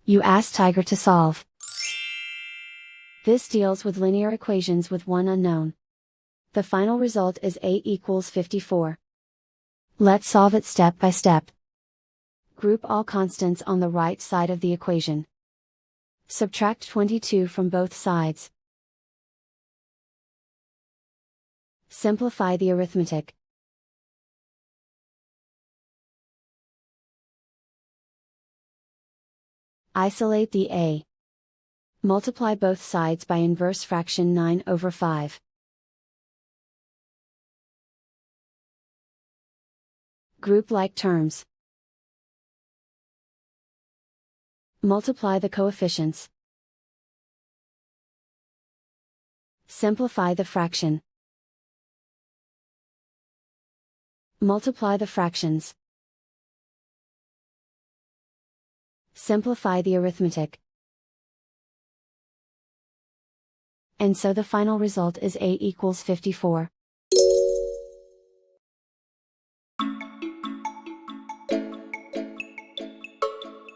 You ask Tiger to solve. This deals with linear equations with one unknown. The final result is a equals 54. Let's solve it step by step. Group all constants on the right side of the equation. Subtract 22 from both sides. Simplify the arithmetic. Isolate the a. Multiply both sides by inverse fraction 9/5. Group like terms. Multiply the coefficients. Simplify the fraction. Multiply the fractions. Simplify the arithmetic. And so the final result is a equals 54.